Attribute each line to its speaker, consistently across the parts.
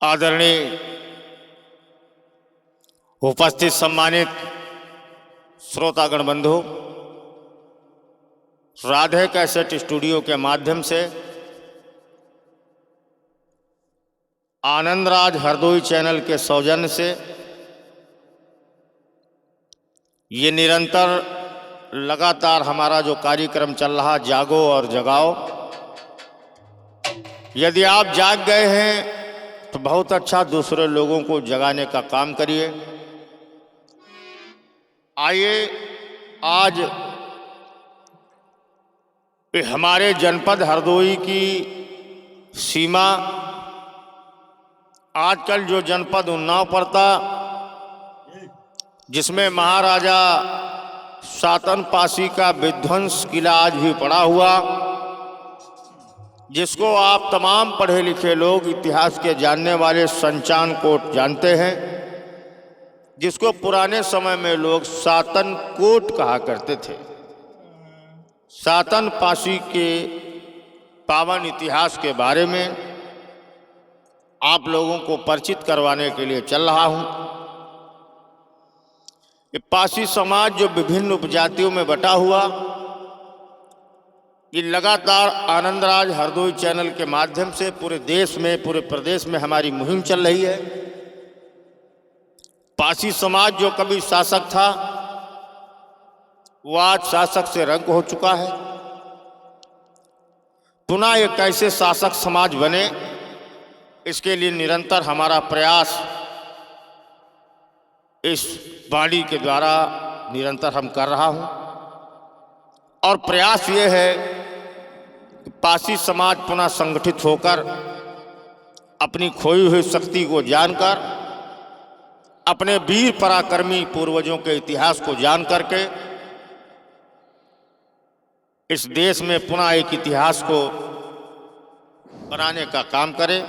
Speaker 1: आदरणीय उपस्थित सम्मानित श्रोतागण बंधु, राधे कैसेट स्टूडियो के माध्यम से आनंदराज हरदोई चैनल के सौजन्य से ये निरंतर लगातार हमारा जो कार्यक्रम चल रहा जागो और जगाओ, यदि आप जाग गए हैं तो बहुत अच्छा, दूसरे लोगों को जगाने का काम करिए। आइए आज हमारे जनपद हरदोई की सीमा, आजकल जो जनपद उन्नाव पड़ता, जिसमें महाराजा सातन पासी का विध्वंस किला आज भी पड़ा हुआ, जिसको आप तमाम पढ़े लिखे लोग, इतिहास के जानने वाले संचान कोट जानते हैं, जिसको पुराने समय में लोग सातन कोट कहा करते थे। सातन पासी के पावन इतिहास के बारे में आप लोगों को परिचित करवाने के लिए चल रहा हूं। ये पासी समाज जो विभिन्न उपजातियों में बटा हुआ, ये लगातार आनंदराज हरदोई चैनल के माध्यम से पूरे देश में, पूरे प्रदेश में हमारी मुहिम चल रही है। पासी समाज जो कभी शासक था, वो आज शासक से रंग हो चुका है। पुनः एक कैसे शासक समाज बने, इसके लिए निरंतर हमारा प्रयास इस वाणी के द्वारा निरंतर हम कर रहा हूं। और प्रयास ये है कि पासी समाज पुनः संगठित होकर अपनी खोई हुई शक्ति को जानकर, अपने वीर पराक्रमी पूर्वजों के इतिहास को जान करके इस देश में पुनः एक इतिहास को बनाने का काम करे।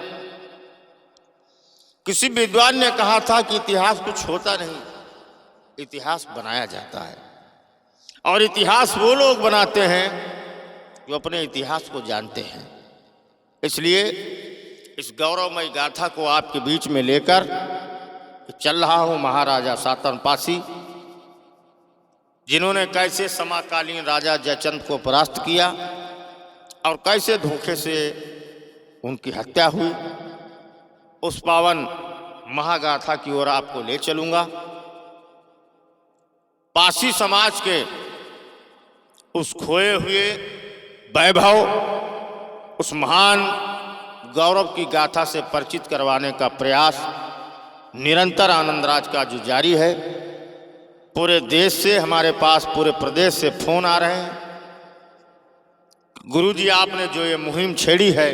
Speaker 1: किसी विद्वान ने कहा था कि इतिहास कुछ होता नहीं, इतिहास बनाया जाता है। और इतिहास वो लोग बनाते हैं जो अपने इतिहास को जानते हैं। इसलिए इस गौरवमयी गाथा को आपके बीच में लेकर चल रहा हूं। महाराजा सातन पासी, जिन्होंने कैसे समकालीन राजा जयचंद को परास्त किया और कैसे धोखे से उनकी हत्या हुई, उस पावन महागाथा की ओर आपको ले चलूंगा। पासी समाज के उस खोए हुए वैभव, उस महान गौरव की गाथा से परिचित करवाने का प्रयास निरंतर आनंदराज का जो जारी है। पूरे देश से, हमारे पास पूरे प्रदेश से फोन आ रहे हैं, गुरुजी आपने जो ये मुहिम छेड़ी है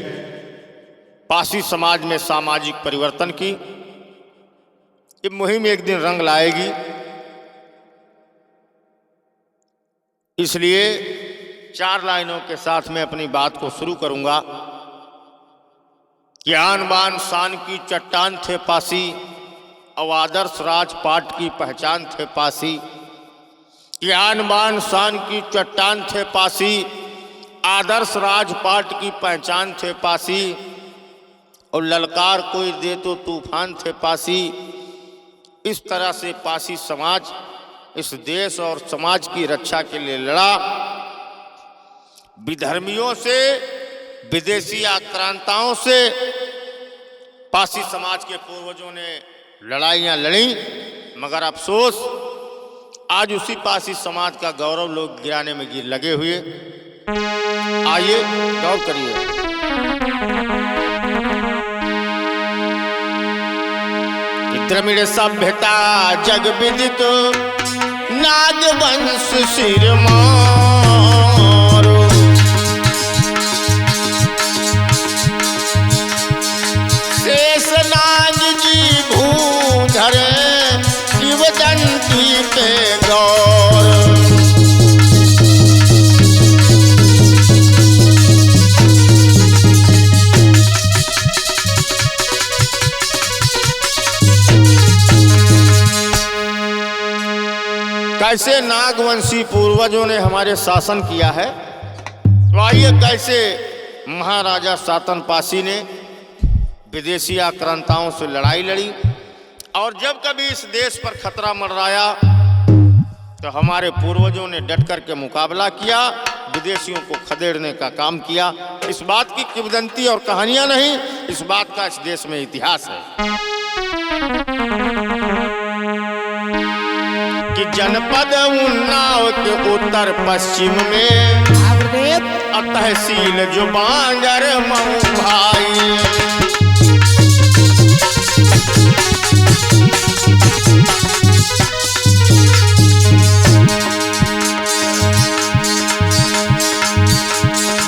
Speaker 1: पासी समाज में सामाजिक परिवर्तन की, ये मुहिम एक दिन रंग लाएगी। इसलिए 4 लाइनों के साथ मैं अपनी बात को शुरू करूंगा कि आन बान शान की चट्टान थे पासी, और आदर्श राजपाट की पहचान थे पासी। कि आन बान शान की चट्टान थे पासी, आदर्श राजपाट की पहचान थे पासी, और ललकार कोई दे तो तूफान थे पासी। इस तरह से पासी समाज इस देश और समाज की रक्षा के लिए लड़ा। विधर्मियों से, विदेशी आक्रांताओं से पासी समाज के पूर्वजों ने लड़ाइयां लड़ी, मगर अफसोस आज उसी पासी समाज का गौरव लोग गिराने में लगे हुए। आइए गौर करिए। द्रविड़ सभ्यता जग विदित, नागवंश सिर मारो। शेष नाग जी भूधर, शिवदंती पे गौर। कैसे नागवंशी पूर्वजों ने हमारे शासन किया है, तो आइए कैसे महाराजा सातन पासी ने विदेशी आक्रांताओं से लड़ाई लड़ी। और जब कभी इस देश पर खतरा मंडराया तो हमारे पूर्वजों ने डट कर के मुकाबला किया, विदेशियों को खदेड़ने का काम किया। इस बात की किंवदंती और कहानियां नहीं, इस बात का इस देश में इतिहास है कि जनपद उन्नाव के उत्तर पश्चिम में तहसील जो बांगर मऊ भाई,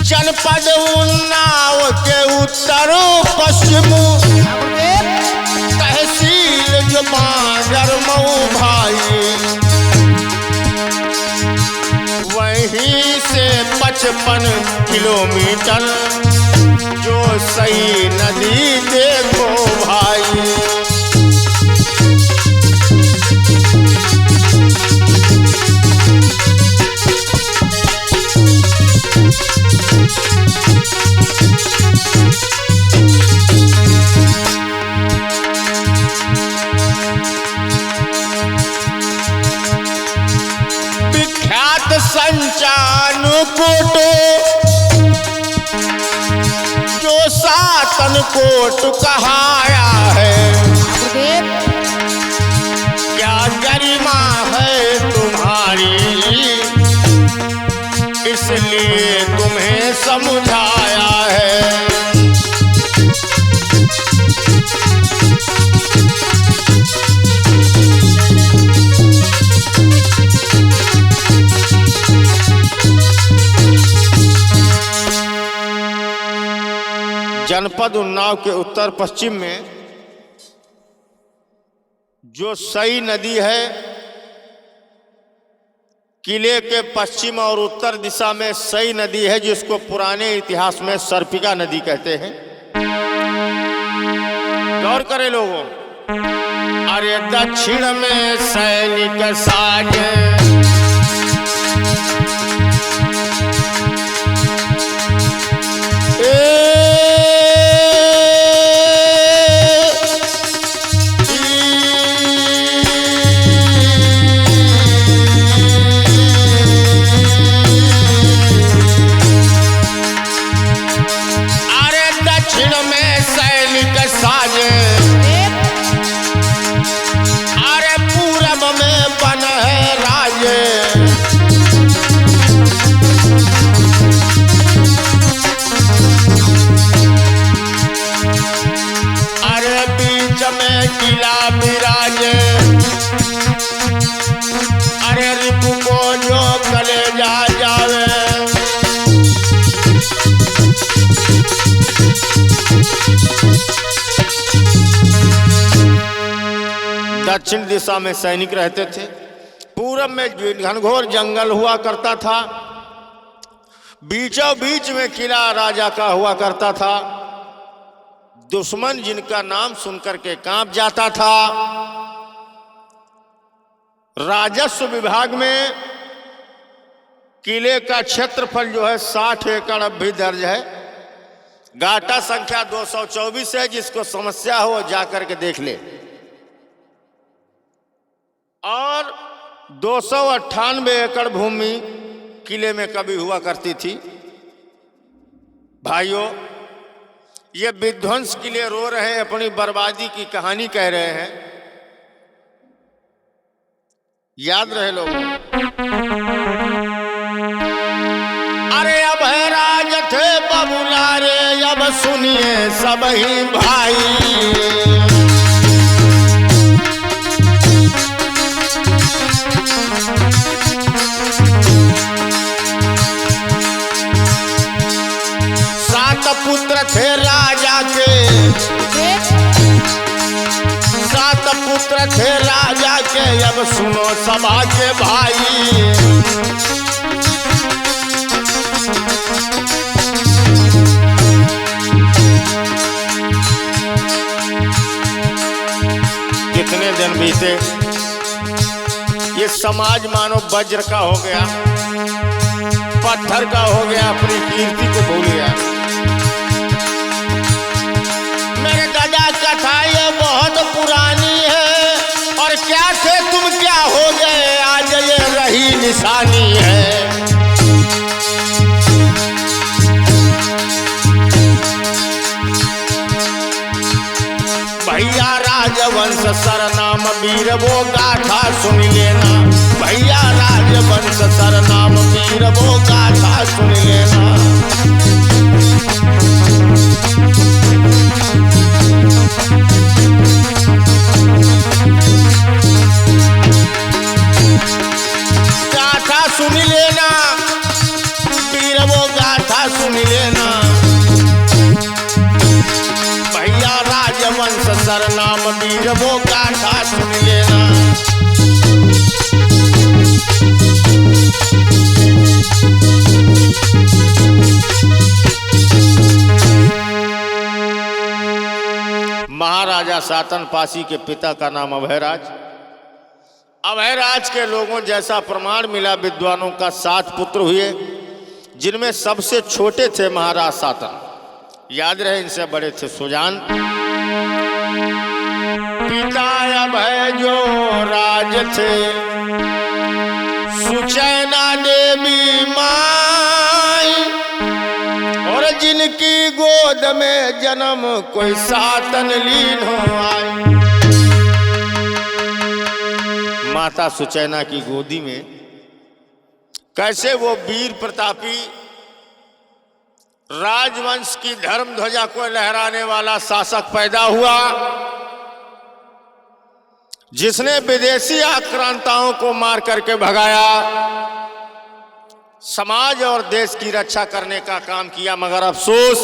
Speaker 1: जनपद उन्नाव के उत्तर पश्चिम तहसील जो बांगर मऊ भाई, वहीं से 55 किलोमीटर जो सई नदी देखो भाई। संचान कोट जो सातन कोट कहाया है, क्या गरिमा है तुम्हारी, इसलिए तुम्हें समझाया है। जनपद उन्नाव के उत्तर पश्चिम में जो सई नदी है, किले के पश्चिम और उत्तर दिशा में सई नदी है, जिसको पुराने इतिहास में सर्पिका नदी कहते हैं। गौर करें लोगों, अरे दक्षिण में सैनिक साजे, किला विराजे, अरे रिपु को जो कलेजा जावे, दक्षिण दिशा में सैनिक रहते थे, पूरब में घनघोर जंगल हुआ करता था, बीचों बीच में किला राजा का हुआ करता था। दुश्मन जिनका नाम सुनकर के कांप जाता था। राजस्व विभाग में किले का क्षेत्रफल जो है 60 एकड़ अब भी दर्ज है। गाटा संख्या 224 है, जिसको समस्या हो जाकर के देख ले। और 298 एकड़ भूमि किले में कभी हुआ करती थी। भाइयों, ये विध्वंस के लिए रो रहे हैं, अपनी बर्बादी की कहानी कह रहे हैं। याद रहे लोगों, अरे अब है राज थे बबुलारे, अब सुनिए सब ही भाई। पुत्र थे राजा के, 7 पुत्र थे राजा के, अब सुनो सभा के भाई। कितने दिन बीते, ये समाज मानो वज्र का हो गया, पत्थर का हो गया, अपनी कीर्ति को भूल गया। निशानी है। भैया राजवंश सरनाम वीर वो गाथा सुन लेना, भैया राजवंश सरनाम वीर वो गाथा सुन लेना। गाथा सुन लेना वीर वो गाथा सुन लेना, भैया राजवंश सरनाम वीर वो गाथा सुन लेना। महाराजा सातन पासी के पिता का नाम अभयराज। अभयराज के लोगों जैसा प्रमाण मिला विद्वानों का 7 पुत्र हुए, जिनमें सबसे छोटे थे महाराज सातन। याद रहे इनसे बड़े थे सुजान। पिता अभय जो राज थे, सुचैना देवी माई, और जिनकी गोद में जन्म कोई सातन लीन हो आई। माता सुचैना की गोदी में कैसे वो वीर प्रतापी राजवंश की धर्म ध्वजा को लहराने वाला शासक पैदा हुआ, जिसने विदेशी आक्रांताओं को मार करके भगाया, समाज और देश की रक्षा करने का काम किया। मगर अफसोस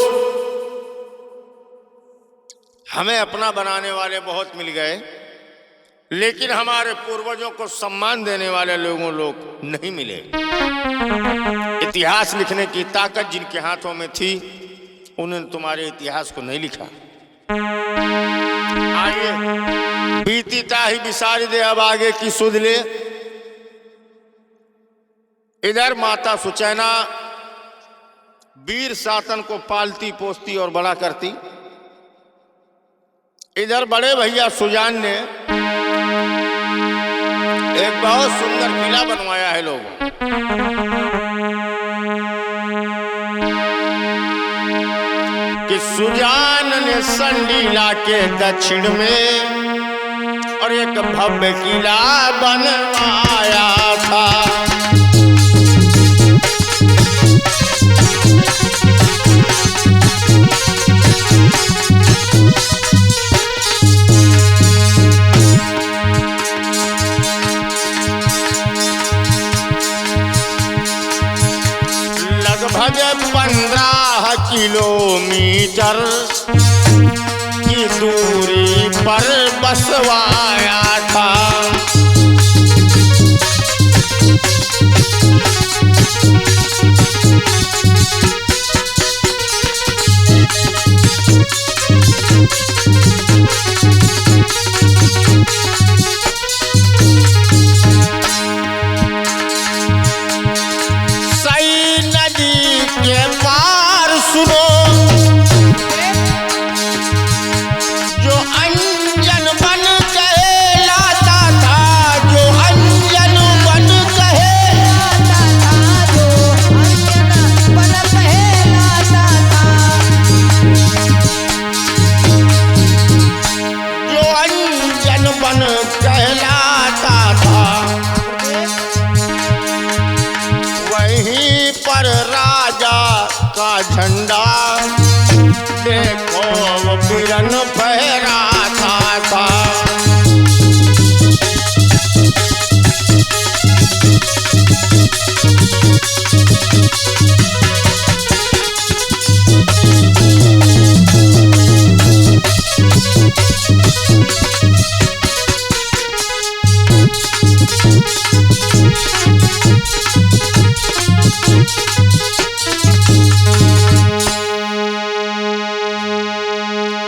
Speaker 1: हमें अपना बनाने वाले बहुत मिल गए, लेकिन हमारे पूर्वजों को सम्मान देने वाले लोग नहीं मिले। इतिहास लिखने की ताकत जिनके हाथों में थी, उन्होंने तुम्हारे इतिहास को नहीं लिखा। आगे बीती ताही बिसारी दे, अब आगे की सुध ले। इधर माता सुचैना वीर सातन को पालती पोसती और बड़ा करती, इधर बड़े भैया सुजान ने एक बहुत सुंदर किला बनवाया है लोगों। कि सुजान ने संडीला के दक्षिण में और एक भव्य किला बनवाया था। लगभग 15 किलोमीटर की दूरी पर बसवाया था। झंडा देखो बिरन फहराता था।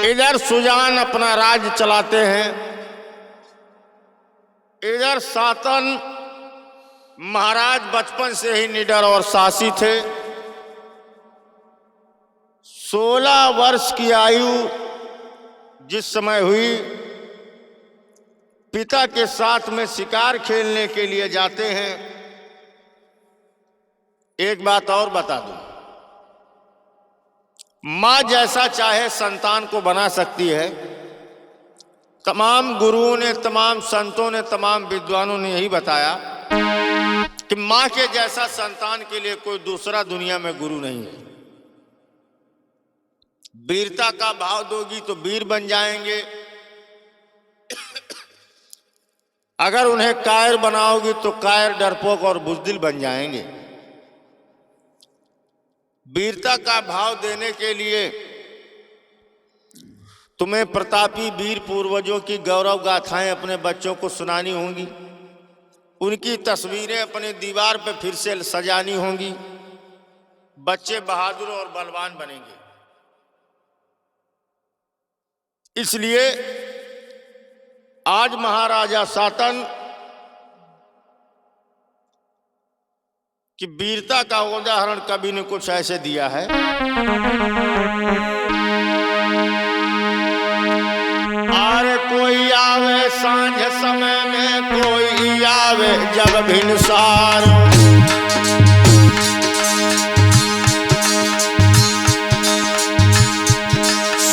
Speaker 1: इधर सुजान अपना राज्य चलाते हैं, इधर सातन महाराज बचपन से ही निडर और साहसी थे। 16 वर्ष की आयु जिस समय हुई, पिता के साथ में शिकार खेलने के लिए जाते हैं। एक बात और बता दूं, मां जैसा चाहे संतान को बना सकती है। तमाम गुरुओं ने, तमाम संतों ने, तमाम विद्वानों ने यही बताया कि मां के जैसा संतान के लिए कोई दूसरा दुनिया में गुरु नहीं है। वीरता का भाव दोगी तो वीर बन जाएंगे, अगर उन्हें कायर बनाओगी तो कायर, डरपोक और बुज़दिल बन जाएंगे। वीरता का भाव देने के लिए तुम्हें प्रतापी वीर पूर्वजों की गौरव गाथाएं अपने बच्चों को सुनानी होंगी, उनकी तस्वीरें अपने दीवार पर फिर से सजानी होंगी। बच्चे बहादुर और बलवान बनेंगे। इसलिए आज महाराजा सातन की वीरता का उदाहरण कवि ने कुछ ऐसे दिया है। अरे कोई आवे सांझ समय में, कोई आवे जब भिनसार।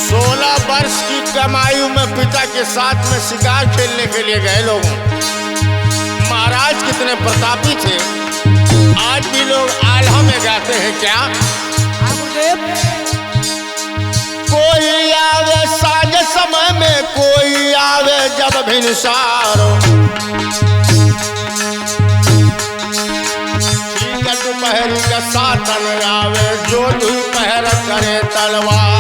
Speaker 1: 16 वर्ष की कमाई में पिता के साथ में शिकार खेलने के लिए गए लोग। महाराज कितने प्रतापी थे। आज भी लोग आल्हा में गाते हैं क्या? कोई आवे सांझ समय में, कोई आवे जब भिनसार। ठीक है दोपहर का सातन आवे, जो दोपहर करे तलवार।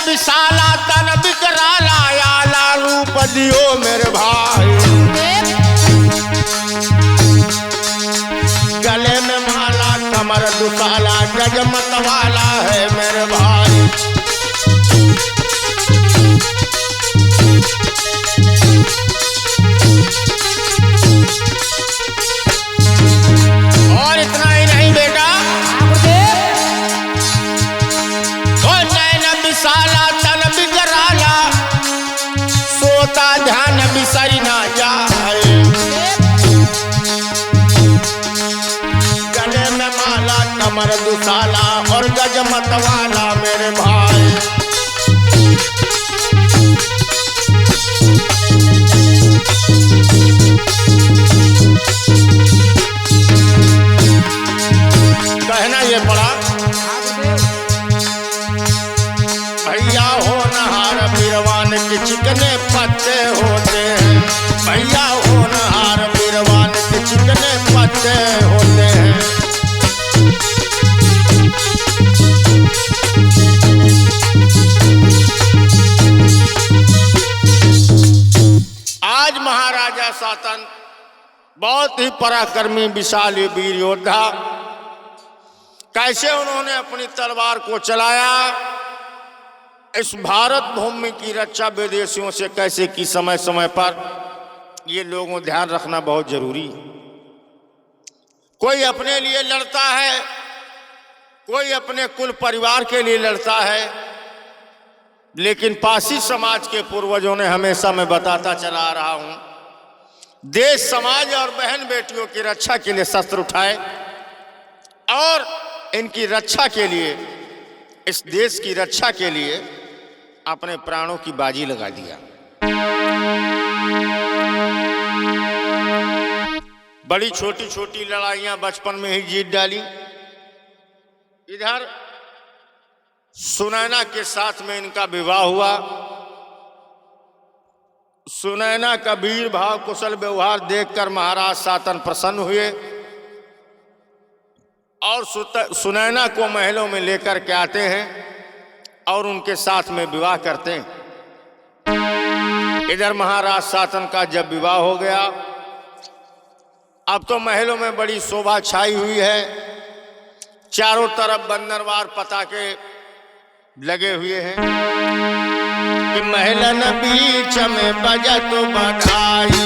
Speaker 1: विशाला तन बिकराला, आला रूप दियो मेरे भाई। गले में माला, कमर दुसाला, गजमत वाला है मेरे भाई। और इतना ही नहीं बेटा, विशाला तन बिगराला, सोता ध्यान बिसरी ना जाए। गले में माला, कमर दुसाला और गजमत वाला मेरे भाई। कहना ये पड़ा, भैया हो नहार बीरवान के चिकने पत्ते होते हैं। भैया हो नहार बीरवान के चिकने पत्ते होते हैं। आज महाराजा सातन बहुत ही पराक्रमी विशाल वीर योद्धा, कैसे उन्होंने अपनी तलवार को चलाया, इस भारत भूमि की रक्षा विदेशियों से कैसे की समय समय पर, ये लोगों ध्यान रखना बहुत जरूरी है। कोई अपने लिए लड़ता है, कोई अपने कुल परिवार के लिए लड़ता है, लेकिन पासी समाज के पूर्वजों ने हमेशा मैं बताता चला आ रहा हूं, देश समाज और बहन बेटियों की रक्षा के लिए शस्त्र उठाए और इनकी रक्षा के लिए, इस देश की रक्षा के लिए अपने प्राणों की बाजी लगा दिया। बड़ी छोटी छोटी लड़ाइयां बचपन में ही जीत डाली। इधर सुनैना के साथ में इनका विवाह हुआ। सुनैना का वीर भाव कुशल व्यवहार देखकर महाराज सातन प्रसन्न हुए और सुनैना को महलों में लेकर के आते हैं और उनके साथ में विवाह करते हैं। इधर महाराज सातन का जब विवाह हो गया, अब तो महलों में बड़ी शोभा छाई हुई है। चारों तरफ बंदरवार पताके लगे हुए हैं कि महलन बीच में बजत बधाई,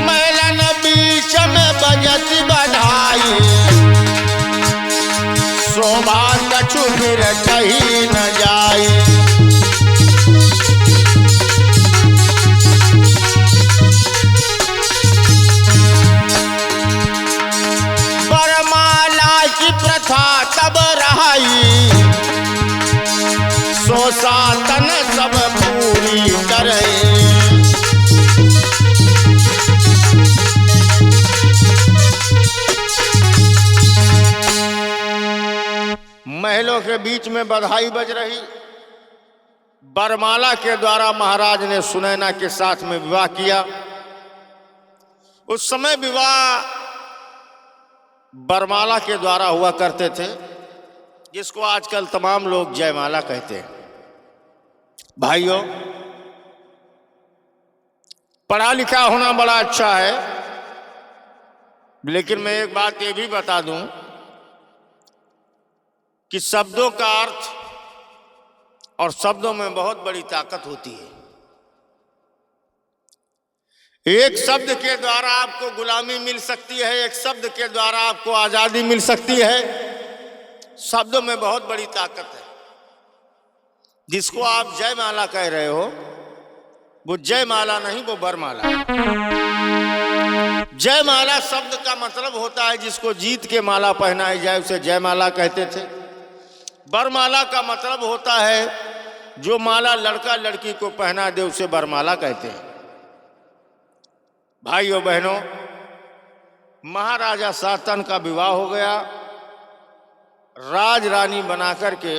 Speaker 1: महलन बीच में बजत बधाई। कछु फिर कहीं न जाए। वरमाला की प्रथा तब रही, सो सातन सब पूरी करे। महलों के बीच में बधाई बज रही। वरमाला के द्वारा महाराज ने सुनैना के साथ में विवाह किया। उस समय विवाह वरमाला के द्वारा हुआ करते थे, जिसको आजकल तमाम लोग जयमाला कहते हैं। भाइयों, पढ़ा लिखा होना बड़ा अच्छा है, लेकिन मैं एक बात ये भी बता दूं कि शब्दों का अर्थ और शब्दों में बहुत बड़ी ताकत होती है। एक शब्द के द्वारा आपको गुलामी मिल सकती है, एक शब्द के द्वारा आपको आजादी मिल सकती है। शब्दों में बहुत बड़ी ताकत है। जिसको आप जयमाला कह रहे हो, वो जयमाला नहीं, वो वरमाला। जयमाला शब्द का मतलब होता है जिसको जीत के माला पहनाई जाए, उसे जयमाला कहते थे। वरमाला का मतलब होता है जो माला लड़का लड़की को पहना दे, उसे वरमाला कहते हैं। भाइयों बहनों, महाराजा सातन का विवाह हो गया। राज रानी बनाकर के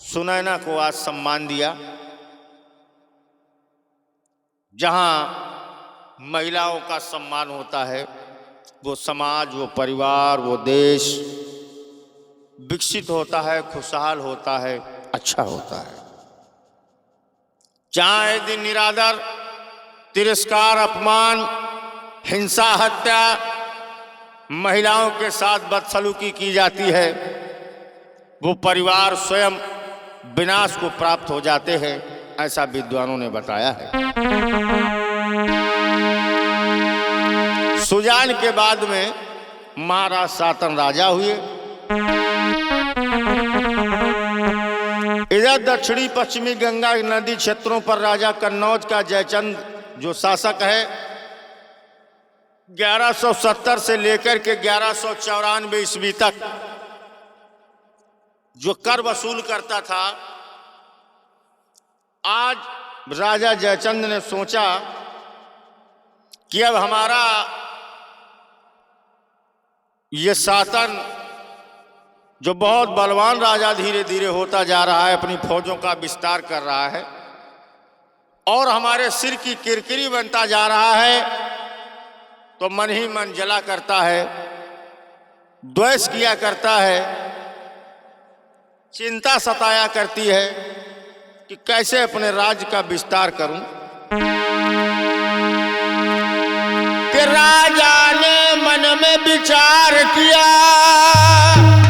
Speaker 1: सुनैना को आज सम्मान दिया। जहां महिलाओं का सम्मान होता है, वो समाज, वो परिवार, वो देश विकसित होता है, खुशहाल होता है, अच्छा होता है। जहां एक दिन निरादर, तिरस्कार, अपमान, हिंसा, हत्या, महिलाओं के साथ बदसलूकी की जाती है, वो परिवार स्वयं विनाश को प्राप्त हो जाते हैं, ऐसा विद्वानों ने बताया है। सुजान के बाद में महाराज सातन राजा हुए। इधर दक्षिणी पश्चिमी गंगा नदी क्षेत्रों पर राजा कन्नौज का जयचंद जो शासक है, 1170 से लेकर के 1194 ईस्वी तक जो कर वसूल करता था। आज राजा जयचंद ने सोचा कि अब हमारा ये सातन जो बहुत बलवान राजा धीरे धीरे होता जा रहा है, अपनी फौजों का विस्तार कर रहा है और हमारे सिर की किरकिरी बनता जा रहा है, तो मन ही मन जला करता है, द्वेष किया करता है, चिंता सताया करती है कि कैसे अपने राज्य का विस्तार करूं। कि राजा ने मन में विचार किया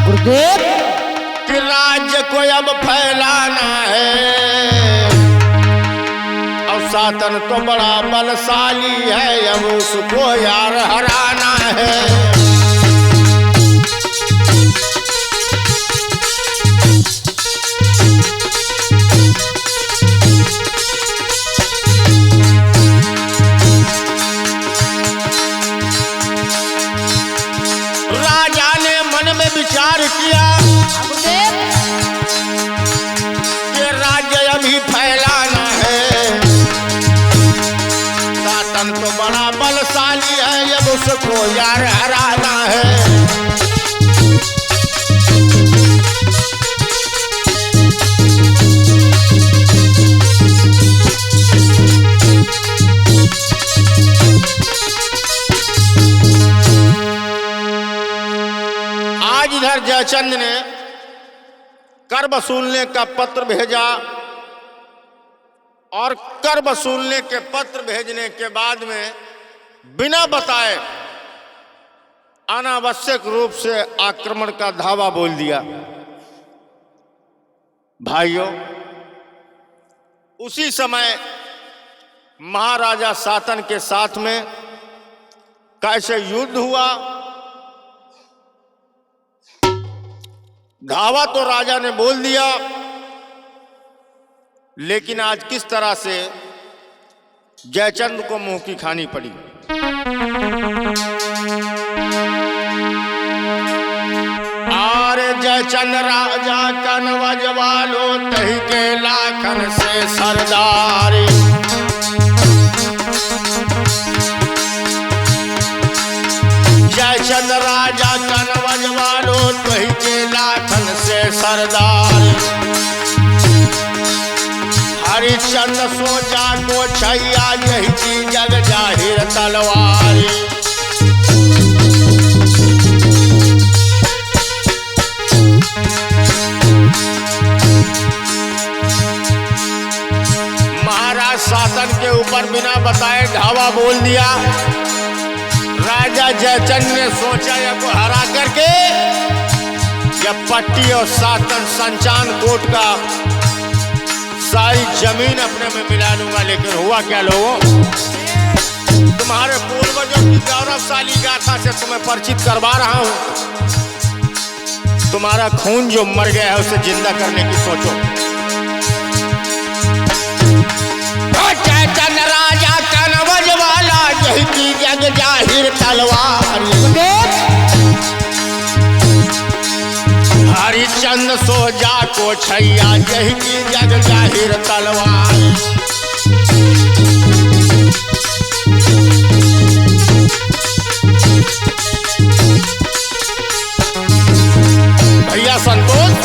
Speaker 1: गुरुदेव कि राज्य को अब फैलाना है, और सातन तो बड़ा बलशाली है, अब उसको यार हराना है। विचार किया कि राज्य अभी फैलाना है, सातन तो बड़ा बलशाली है, अब उसको यार हराना है। इधर जयचंद ने कर वसूलने का पत्र भेजा और कर वसूलने के पत्र भेजने के बाद में बिना बताए अनावश्यक रूप से आक्रमण का धावा बोल दिया। भाइयों, उसी समय महाराजा सातन के साथ में कैसे युद्ध हुआ धावा तो राजा ने बोल दिया, लेकिन आज किस तरह से जयचंद को मुंह की खानी पड़ी। आरे जयचंद राजा कनवज वालो तही के लाखन से सरदारी। जयचंद राजा कनवज वालो तही के लाखन से सरदारी। हरिश्चंद्र सोचा को छैया यही की जग जाहिर तलवारी। महाराज शासन के ऊपर बिना बताए धावा बोल दिया। राजा जयचंद ने सोचा या को हरा करके जब पट्टी और शासन संचान कोट का सारी जमीन अपने में मिला लूंगा। लेकिन हुआ क्या लोगों, तुम्हारे पूर्वजों की गौरवशाली गाथा से तुम्हें परिचित करवा रहा हूं। तुम्हारा खून जो मर गया है उसे जिंदा करने की सोचो। जयचंद राजा कनवज वाला यही की जग जाहिर तलवार। हरिश्चंद्र सोजा को छैया यही की जग जाहिर तलवार। भैया संतोष,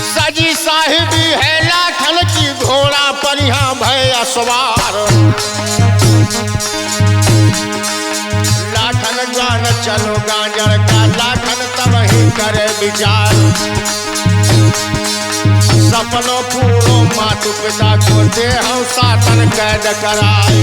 Speaker 1: सजी साहिबी है लाखन की घोड़ा पर यहाँ भय असवार। लाखन जान चलो गांजर का लाखन तब ही करे विचार। सपनों पूरो मातु पिता को दे हम शासन कैद कराए।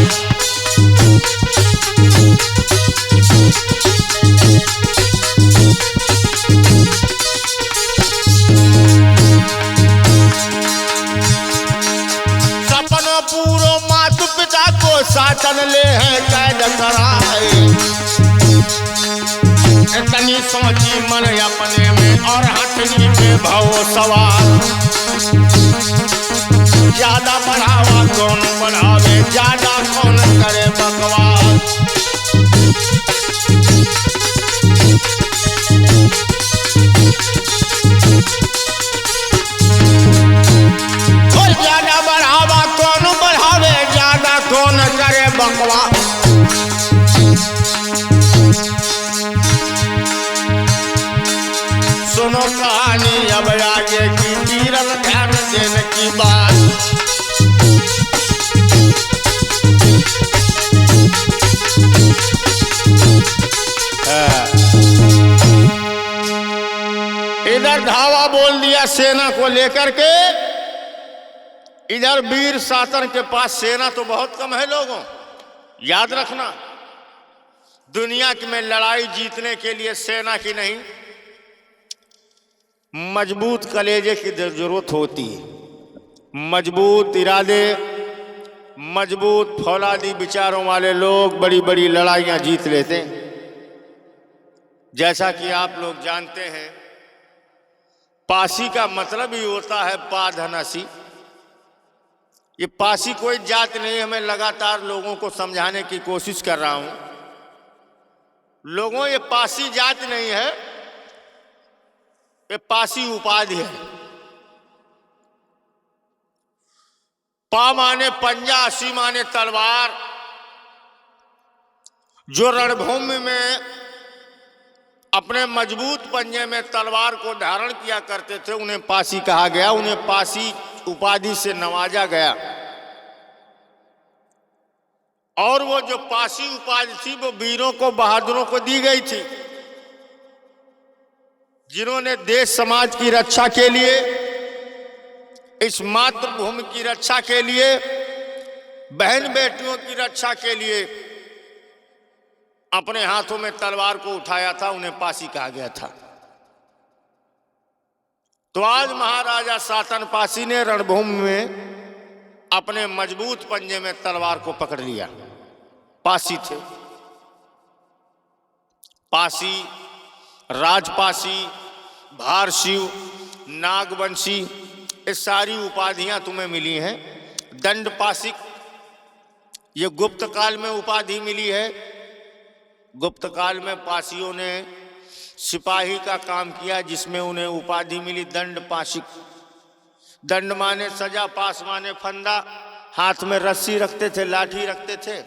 Speaker 1: सपनों पूरो मातु पिता को शासन ले है कैद कराए। इतनी सोची मन अपने में और हथनी पे भव सवार। ज्यादा बढ़ावा कौन बढ़ावे, ज्यादा कौन करे बकवास। ज्यादा बढ़ावा कौन बढ़ावे, ज्यादा कौन करे बकवास। सुनो कहानी अब आगे की, तीरन ध्यान देने की बात। इधर धावा बोल दिया सेना को लेकर के, इधर वीर शासन के पास सेना तो बहुत कम है लोगों। याद रखना, दुनिया में लड़ाई जीतने के लिए सेना की नहीं, मजबूत कलेजे की जरूरत होती है। मजबूत इरादे, मजबूत फौलादी विचारों वाले लोग बड़ी बड़ी लड़ाइयां जीत लेते हैं। जैसा कि आप लोग जानते हैं, पासी का मतलब ही होता है पाधनसी। ये पासी कोई जात नहीं है, मैं लगातार लोगों को समझाने की कोशिश कर रहा हूं। लोगों, ये पासी जात नहीं है, ये पासी उपाधि है। पा माने पंजा, असी माने तलवार। जो रणभूमि में अपने मजबूत पंजे में तलवार को धारण किया करते थे उन्हें पासी कहा गया। उन्हें पासी उपाधि से नवाजा गया। और वो जो पासी उपाधि थी वो वीरों को, बहादुरों को दी गई थी, जिन्होंने देश समाज की रक्षा के लिए, इस मातृभूमि की रक्षा के लिए, बहन बेटियों की रक्षा के लिए अपने हाथों में तलवार को उठाया था। उन्हें पासी कहा गया था। तो आज महाराजा शासन पासी ने रणभूमि में अपने मजबूत पंजे में तलवार को पकड़ लिया। पासी थे। पासी राजपाशी, भारशिव, नागवंशी, ये सारी उपाधियां तुम्हें मिली हैं। दंडपाशिक, ये गुप्त काल में उपाधि मिली है। गुप्त काल में पासियों ने सिपाही का काम किया जिसमें उन्हें उपाधि मिली दंडपाशिक। दंड माने सजा, पास माने फंदा। हाथ में रस्सी रखते थे, लाठी रखते थे,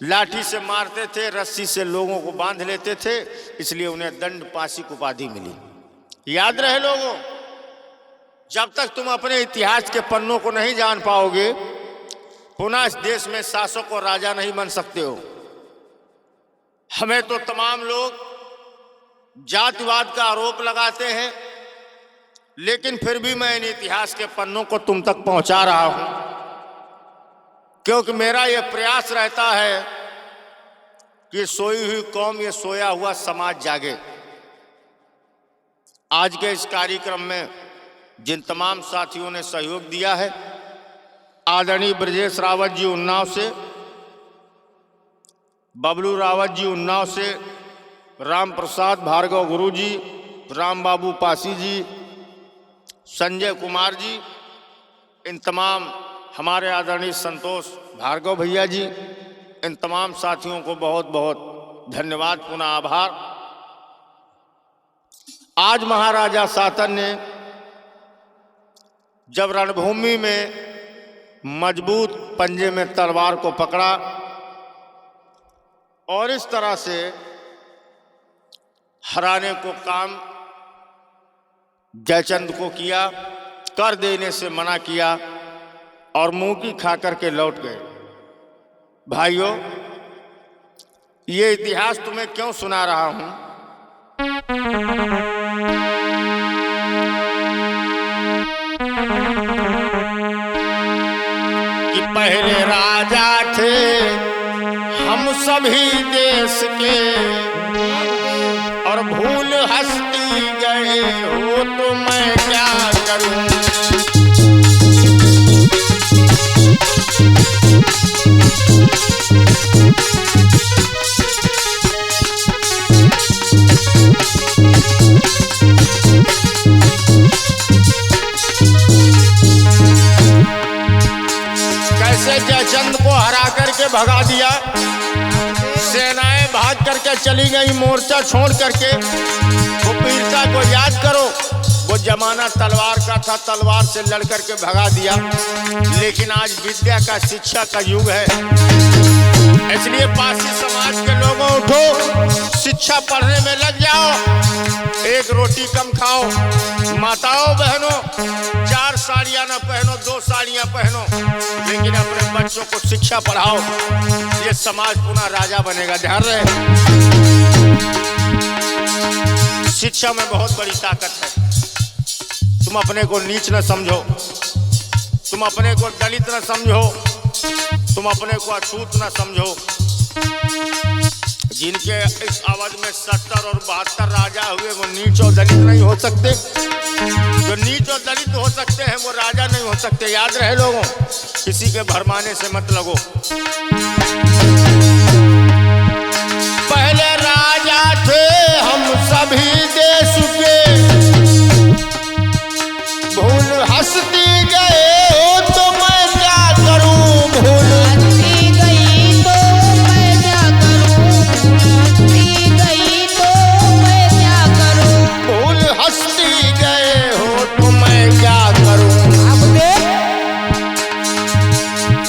Speaker 1: लाठी से मारते थे, रस्सी से लोगों को बांध लेते थे, इसलिए उन्हें दंडपाशिक उपाधि मिली। याद रहे लोगों, जब तक तुम अपने इतिहास के पन्नों को नहीं जान पाओगे, पुनः इस देश में शासक और राजा नहीं बन सकते हो। हमें तो तमाम लोग जातिवाद का आरोप लगाते हैं, लेकिन फिर भी मैं इन इतिहास के पन्नों को तुम तक पहुंचा रहा हूं, क्योंकि मेरा यह प्रयास रहता है कि सोई हुई कौम, ये सोया हुआ समाज जागे। आज के इस कार्यक्रम में जिन तमाम साथियों ने सहयोग दिया है, आदरणीय ब्रजेश रावत जी उन्नाव से, बबलू रावत जी उन्नाव से, राम प्रसाद भार्गव गुरु जी, राम बाबू पासी जी, संजय कुमार जी, इन तमाम हमारे आदरणीय संतोष भार्गव भैया जी, इन तमाम साथियों को बहुत बहुत धन्यवाद, पुनः आभार। आज महाराजा सातन ने जब रणभूमि में मजबूत पंजे में तलवार को पकड़ा और इस तरह से हराने को काम जयचंद को किया, कर देने से मना किया और मुंह की खा करके लौट गए। भाइयों, ये इतिहास तुम्हें क्यों सुना रहा हूं? कि पहले राजा थे हम सभी देश के, और भूल हंसती गए हो तो मैं क्या करूं। कैसे जयचंद को हरा करके भगा दिया, सेनाएं भाग करके चली गई मोर्चा छोड़ करके। वो वीरता को याद करो, वो जमाना तलवार का था, तलवार से लड़ करके भगा दिया। लेकिन आज विद्या का, शिक्षा का युग है, इसलिए पासी समाज के लोगों उठो, शिक्षा पढ़ने में लग जाओ। एक रोटी कम खाओ, माताओं बहनों, 4 साड़ियां ना पहनो, 2 साड़ियां पहनो, लेकिन अपने बच्चों को शिक्षा पढ़ाओ। ये समाज पुनः राजा बनेगा, ध्यान रहे। शिक्षा में बहुत बड़ी ताकत है। तुम अपने को नीच न समझो, तुम अपने को दलित न समझो, तुम अपने को अछूत न समझो। जिनके इस अवध में 70 और 72 राजा हुए, वो नीच और दलित नहीं हो सकते। जो नीच और दलित हो सकते हैं वो राजा नहीं हो सकते। याद रहे लोगों, किसी के भरमाने से मत लगो। पहले राजा थे हम सभी देश के, भूल हंसती गए हो तो मैं क्या करूं। भूल हंसती गई तो मैं क्या करूं, हंसती गई तो मैं क्या करूं। भूल हंसती गए हो तो मैं क्या करूं। अब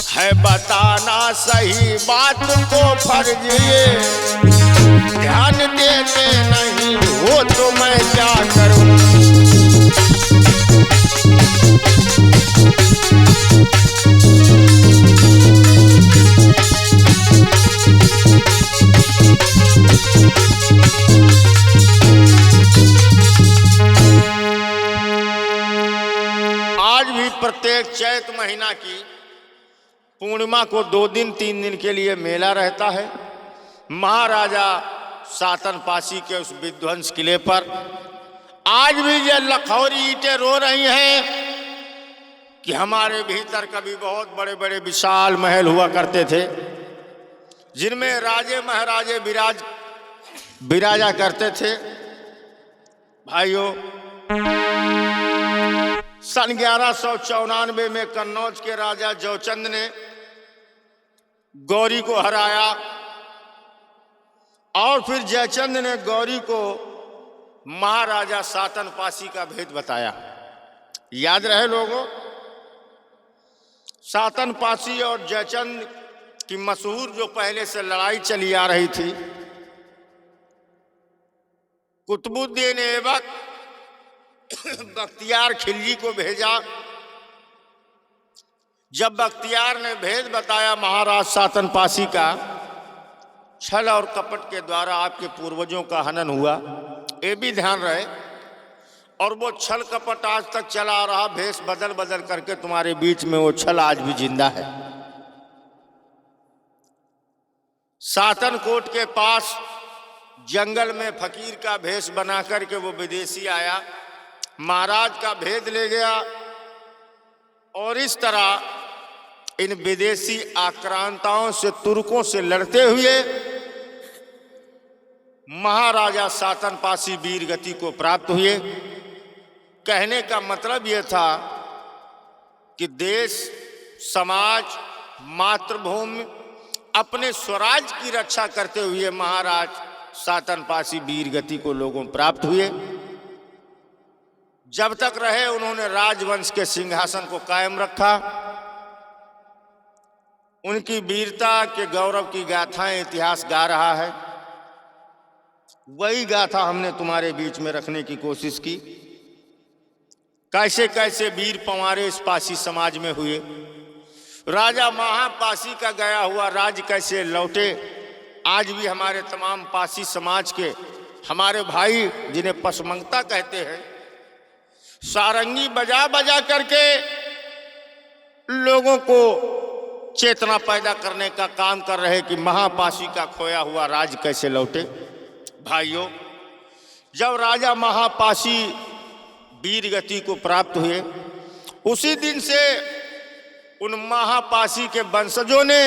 Speaker 1: है बताना सही बात को फर्ज, ये ध्यान देते नहीं हो तो मैं क्या करूं। आज भी प्रत्येक चैत महीना की पूर्णिमा को 2 दिन 3 दिन के लिए मेला रहता है। महाराजा सातन पासी के उस विध्वंस किले पर आज भी ये लखौरी ईंटें रो रही हैं कि हमारे भीतर कभी बहुत बड़े बड़े विशाल महल हुआ करते थे, जिनमें राजे महाराजे विराजा करते थे। भाइयों, सन 1194 में कन्नौज के राजा जयचंद ने गौरी को हराया और फिर जयचंद ने गौरी को महाराजा सातन पासी का भेद बताया। याद रहे लोगों, सातन पासी और जयचंद की मशहूर जो पहले से लड़ाई चली आ रही थी, कुतुबुद्दीन ऐबक बख्तियार खिलजी को भेजा। जब बख्तियार ने भेद बताया महाराज सातन पासी का, छल और कपट के द्वारा आपके पूर्वजों का हनन हुआ, ये भी ध्यान रहे। और वो छल कपट आज तक चला आ रहा, भेष बदल बदल करके तुम्हारे बीच में वो छल आज भी जिंदा है। सातन कोट के पास जंगल में फकीर का भेष बना करके वो विदेशी आया, महाराज का भेद ले गया और इस तरह इन विदेशी आक्रांताओं से, तुर्कों से लड़ते हुए महाराजा सातन पासी वीर गति को प्राप्त हुए। कहने का मतलब यह था कि देश, समाज, मातृभूमि, अपने स्वराज की रक्षा करते हुए महाराज सातन पासी वीर गति को लोगों प्राप्त हुए। जब तक रहे उन्होंने राजवंश के सिंहासन को कायम रखा। उनकी वीरता के गौरव की गाथाएं इतिहास गा रहा है। वही गाथा हमने तुम्हारे बीच में रखने की कोशिश की। कैसे कैसे वीर पंवारे इस पासी समाज में हुए, राजा महापासी का गया हुआ राज्य कैसे लौटे। आज भी हमारे तमाम पासी समाज के हमारे भाई, जिन्हें पसमंगता कहते हैं, सारंगी बजा बजा करके लोगों को चेतना पैदा करने का काम कर रहे कि महापासी का खोया हुआ राज्य कैसे लौटे। भाइयों, जब राजा महापासी वीर गति को प्राप्त हुए, उसी दिन से उन महापासी के वंशजों ने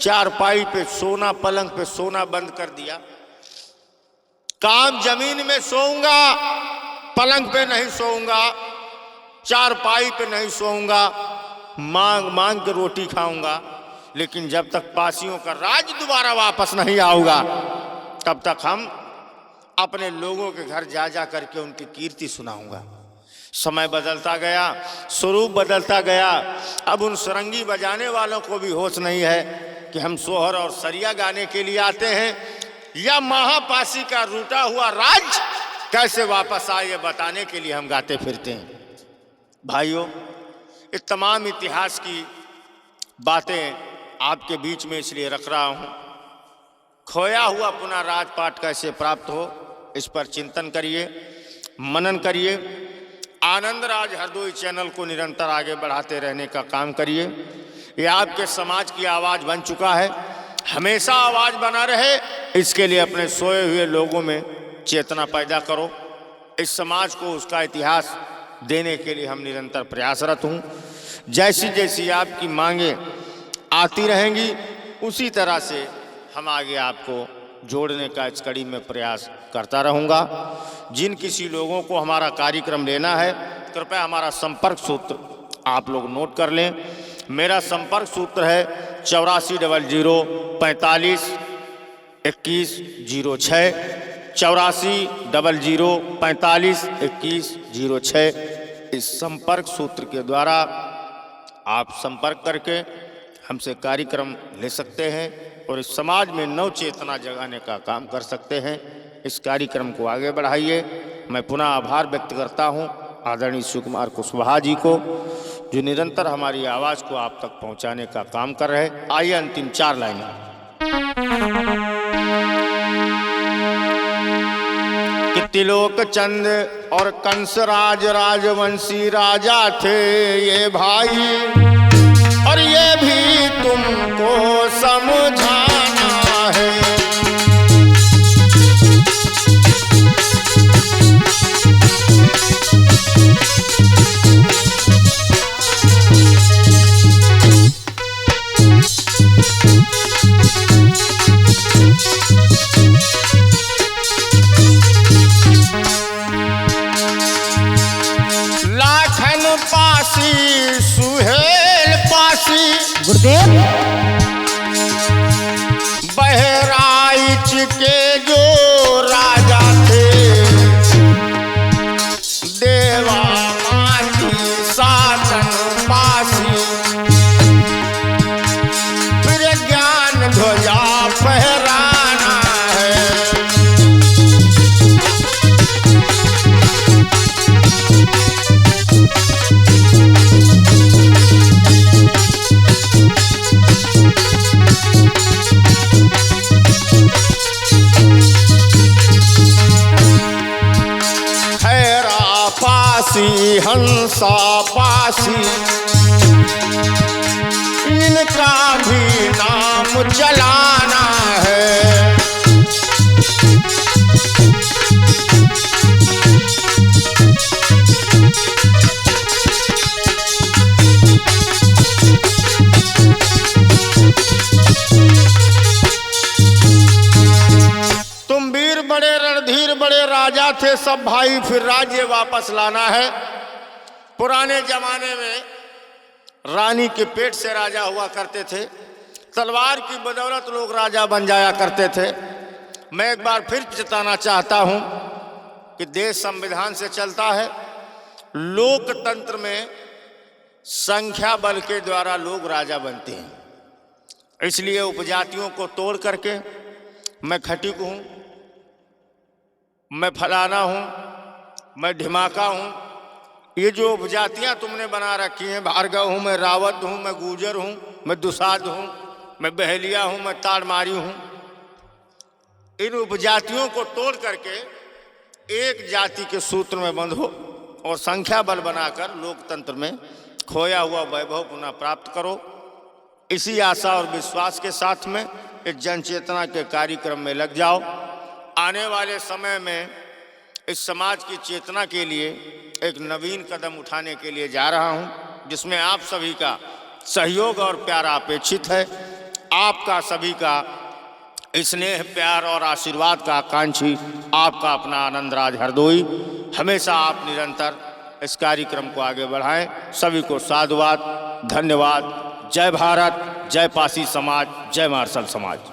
Speaker 1: चारपाई पे सोना, पलंग पे सोना बंद कर दिया। काम जमीन में सोऊंगा, पलंग पे नहीं सोऊंगा, चारपाई पे नहीं सोऊंगा, मांग मांग के रोटी खाऊंगा, लेकिन जब तक पासियों का राज दोबारा वापस नहीं आऊंगा तब तक हम अपने लोगों के घर जा जा करके उनकी कीर्ति सुनाऊंगा। समय बदलता गया, स्वरूप बदलता गया। अब उन सरंगी बजाने वालों को भी होश नहीं है कि हम सोहर और सरिया गाने के लिए आते हैं या महापासी का रूटा हुआ राज कैसे वापस आए ये बताने के लिए हम गाते फिरते हैं। भाइयों, इस तमाम इतिहास की बातें आपके बीच में इसलिए रख रहा हूं। खोया हुआ पुनः राजपाट कैसे प्राप्त हो, इस पर चिंतन करिए, मनन करिए। आनंद राज हरदोई चैनल को निरंतर आगे बढ़ाते रहने का काम करिए। ये आपके समाज की आवाज़ बन चुका है, हमेशा आवाज़ बना रहे, इसके लिए अपने सोए हुए लोगों में चेतना पैदा करो। इस समाज को उसका इतिहास देने के लिए हम निरंतर प्रयासरत हूँ। जैसी जैसी आपकी मांगे आती रहेंगी, उसी तरह से हम आगे आपको जोड़ने का इस कड़ी में प्रयास करता रहूँगा। जिन किसी लोगों को हमारा कार्यक्रम लेना है, कृपया हमारा संपर्क सूत्र आप लोग नोट कर लें। मेरा संपर्क सूत्र है 8400 45 21 06, 8400 45 21 06। इस संपर्क सूत्र के द्वारा आप संपर्क करके हमसे कार्यक्रम ले सकते हैं और इस समाज में नव चेतना जगाने का काम कर सकते हैं। इस कार्यक्रम को आगे बढ़ाइए। मैं पुनः आभार व्यक्त करता हूं आदरणीय सुकुमार कुशवाहा जी को, जो निरंतर हमारी आवाज़ को आप तक पहुंचाने का काम कर रहे हैं। आइए अंतिम 4 लाइनें। कि त्रिलोक चंद और कंस राजवंशी राजा थे ये भाई, और ये भी तुमको समझाना है। पासी
Speaker 2: गुरुदेव
Speaker 1: बहराइच के जो राजा थे देवा माटी शासन पासी फिर ज्ञान ध्वजा फहराना है। पासी हंसा पासी इनका भी नाम चलाना है। तुम वीर बड़े रणधीर बड़े राजा थे सब भाई, फिर राज्य वापस लाना है। पुराने जमाने में रानी के पेट से राजा हुआ करते थे, तलवार की बदौलत लोग राजा बन जाया करते थे। मैं एक बार फिर चेताना चाहता हूं कि देश संविधान से चलता है, लोकतंत्र में संख्या बल के द्वारा लोग राजा बनते हैं। इसलिए उपजातियों को तोड़ करके मैं खटिक हूं, मैं फलाना हूं, मैं ढिमाका हूं, ये जो उपजातियां तुमने बना रखी हैं, भार्गव हूं, मैं रावत हूं, मैं गुर्जर हूं, मैं दुसाध हूं, मैं बहेलिया हूं, मैं ताड़मारी हूं, इन उपजातियों को तोड़ करके एक जाति के सूत्र में बंधो और संख्या बल बनाकर लोकतंत्र में खोया हुआ वैभव पुनः प्राप्त करो। इसी आशा और विश्वास के साथ में इस जनचेतना के कार्यक्रम में लग जाओ। आने वाले समय में इस समाज की चेतना के लिए एक नवीन कदम उठाने के लिए जा रहा हूं, जिसमें आप सभी का सहयोग और प्यार अपेक्षित है। आपका सभी का स्नेह प्यार और आशीर्वाद का आकांक्षी आपका अपना आनंदराज हरदोई। हमेशा आप निरंतर इस कार्यक्रम को आगे बढ़ाएं। सभी को साधुवाद, धन्यवाद। जय भारत, जय पासी समाज, जय मार्शल समाज।